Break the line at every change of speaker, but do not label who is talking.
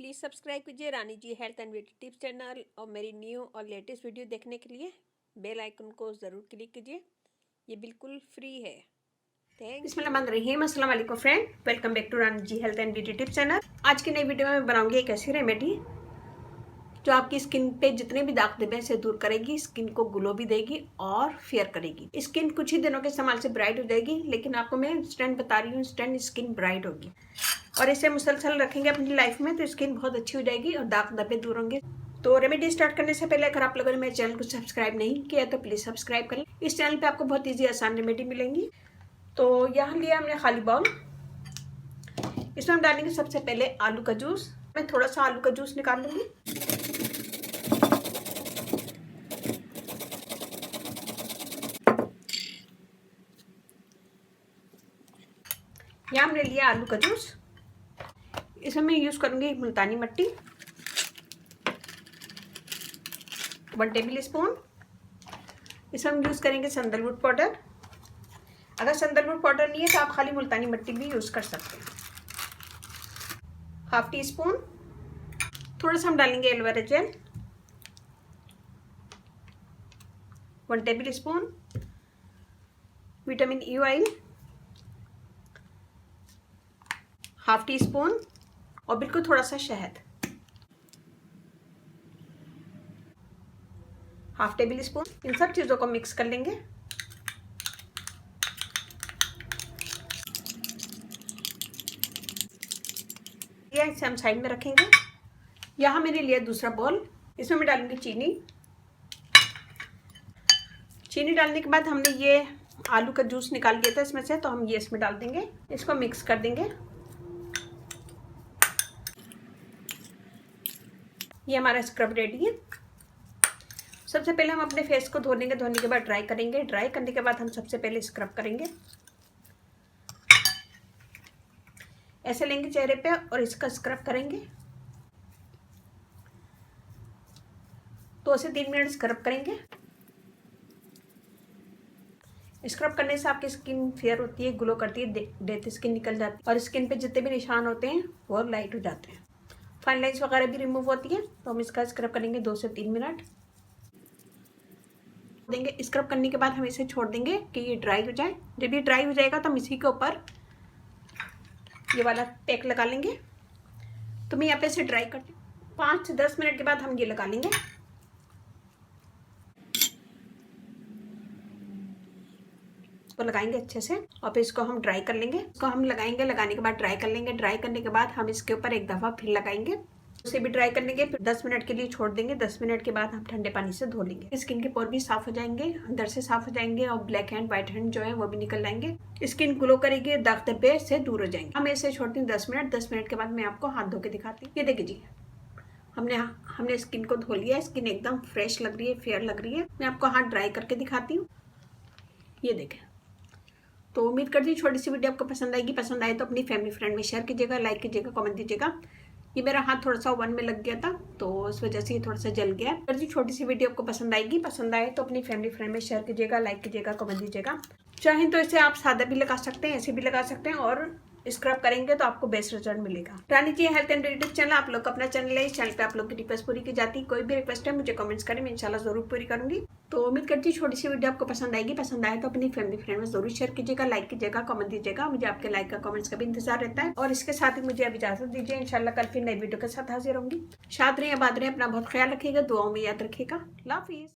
Please subscribe कीजिए Rani ji health and beauty tips channel और मेरी न्यू और लेटेस्ट वीडियो देखने के लिए बेल आइकन को ज़रूर क्लिक कीजिए। ये बिल्कुल फ्री है। बिस्मिल्लाहिर्रहमानिर्रहीम। अस्सलाम वालेकुम friend, welcome back to Rani ji health and beauty tips channel. आज की नई वीडियो में मैं बनाऊंगी एक ऐसी रेमेडी जो आपकी स्किन पे जितने भी दाग धब्बे से दूर करेगी, स्किन को ग्लो भी देगी और फेयर करेगी। स्किन कुछ ही दिनों के इस्तेमाल से ब्राइट हो जाएगी, लेकिन आपको मैं इंस्टेंट बता रही हूँ, इंस्टेंट स्किन ब्राइट होगी। और इसे मुसलसल रखेंगे अपनी लाइफ में तो स्किन बहुत अच्छी हो जाएगी और दाग धब्बे दूर होंगे। तो रेमेडी स्टार्ट करने से पहले अगर आप लोगों ने मेरे चैनल को सब्सक्राइब नहीं किया तो प्लीज़ सब्सक्राइब करें। इस चैनल पे आपको बहुत ईजी आसान रेमेडी मिलेंगी। तो यहाँ लिया हमने खाली बाउल, इसमें हम डालेंगे सबसे पहले आलू का जूस। मैं थोड़ा सा आलू का जूस निकाल लूँगी। यहाँ हमने लिया आलू का जूस, इसमें मैं यूज़ करूँगी मुल्तानी मिट्टी 1 टेबल स्पून। इसमें हम यूज़ करेंगे सैंडलवुड पाउडर। अगर सैंडलवुड पाउडर नहीं है तो आप खाली मुल्तानी मिट्टी भी यूज़ कर सकते हैं। Half tea spoon. थोड़ा सा हम डालेंगे aloe vera gel 1 table spoon. Vitamin E oil half tea spoon और बिल्कुल थोड़ा सा शहद हाफ टेबल स्पून। इन सब चीज़ों को मिक्स कर लेंगे। इसे हम साइड में रखेंगे। यहाँ मैंने लिया दूसरा बॉल, इसमें मैं डालूंगी चीनी। चीनी डालने के बाद हमने ये आलू का जूस निकाल लिया था इसमें से, तो हम ये इसमें डाल देंगे। इसको मिक्स कर देंगे। ये हमारा स्क्रब रेडी है। सबसे पहले हम अपने फेस को धो लेंगे, धोने के बाद ड्राई करेंगे। ड्राई करने के बाद हम सबसे पहले स्क्रब करेंगे। ऐसे लेंगे चेहरे पे और इसका स्क्रब करेंगे। 2 से 3 मिनट स्क्रब करेंगे। स्क्रब करने से आपकी स्किन फेयर होती है, ग्लो करती है, डेथ स्किन निकल जाती है और स्किन पे जितने भी निशान होते हैं वो लाइट हो जाते हैं। फाइन लाइन्स वगैरह भी रिमूव होती है। तो हम इसका स्क्रब करेंगे 2 से 3 मिनट देंगे। स्क्रब करने के बाद हम इसे छोड़ देंगे कि ये ड्राई हो जाए। जब ये ड्राई हो जाएगा तो हम इसी के ऊपर ये वाला पैक लगा लेंगे। तो मैं यहाँ पे इसे ड्राई करती हूँ। 5 से 10 मिनट के बाद हम ये लगा लेंगे। तो लगाएंगे अच्छे से और फिर इसको हम ड्राई कर लेंगे। इसको हम लगाएंगे, लगाने के बाद ड्राई कर लेंगे। ड्राई करने के बाद हम इसके ऊपर एक दफ़ा फिर लगाएंगे। उसे भी ड्राई कर लेंगे, फिर 10 मिनट के लिए छोड़ देंगे। 10 मिनट के बाद हम ठंडे पानी से धो लेंगे। स्किन के पोर भी साफ हो जाएंगे, अंदर से साफ हो जाएंगे और ब्लैक हैंड व्हाइट हैंड जो है वो भी निकल जाएंगे। स्किन ग्लो करेगी, दाग धब्बे से दूर हो जाएंगे। हम ऐसे छोड़ती हूँ 10 मिनट। 10 मिनट के बाद मैं आपको हाथ धो के दिखाती हूँ। ये देखिए जी, हमने स्किन को धो लिया है। स्किन एकदम फ्रेश लग रही है, फेयर लग रही है। मैं आपको हाथ ड्राई करके दिखाती हूँ। ये देखें। तो उम्मीद करती हूँ छोटी सी वीडियो आपको पसंद आएगी। पसंद आए तो अपनी फैमिली फ्रेंड में शेयर कीजिएगा, लाइक कीजिएगा, कमेंट दीजिएगा। ये मेरा हाथ थोड़ा सा ओवन में लग गया था तो उस वजह से ये थोड़ा सा जल गया। अगर जी छोटी सी वीडियो आपको पसंद आएगी, पसंद आए तो अपनी फैमिली फ्रेंड में शेयर कीजिएगा, लाइक कीजिएगा, कमेंट दीजिएगा। चाहें तो इसे आप सादा भी लगा सकते हैं, ऐसे भी लगा सकते हैं और स्क्रब करेंगे तो आपको बेस्ट रिजल्ट मिलेगा। रानी ji health and beauty channel आप लोग का अपना चैनल है। इस चैनल पे आप लोग की रिक्वेस्ट पूरी की जाती है। कोई भी रिक्वेस्ट है मुझे कमेंट्स करें, मैं इंशाल्लाह जरूर पूरी करूंगी। तो उम्मीद करती हूँ छोटी सी वीडियो आपको पसंद आएगी। पसंद आए तो अपनी फैमिली फ्रेंड में जरूर शेयर कीजिएगा, लाइक कीजिएगा, कमेंट दीजिएगा। मुझे आपके लाइक का, कमेंट्स का भी इंतजार रहता है। और इसके साथ ही मुझे अब इजाजत दीजिए। इंशाल्लाह कल फिर नई वीडियो के साथ हाजिर होंगी। शाद रहें, आबाद रहें, अपना बहुत ख्याल रखिएगा, दुआओं में याद रखिएगा। अल्लाह हाफिज़।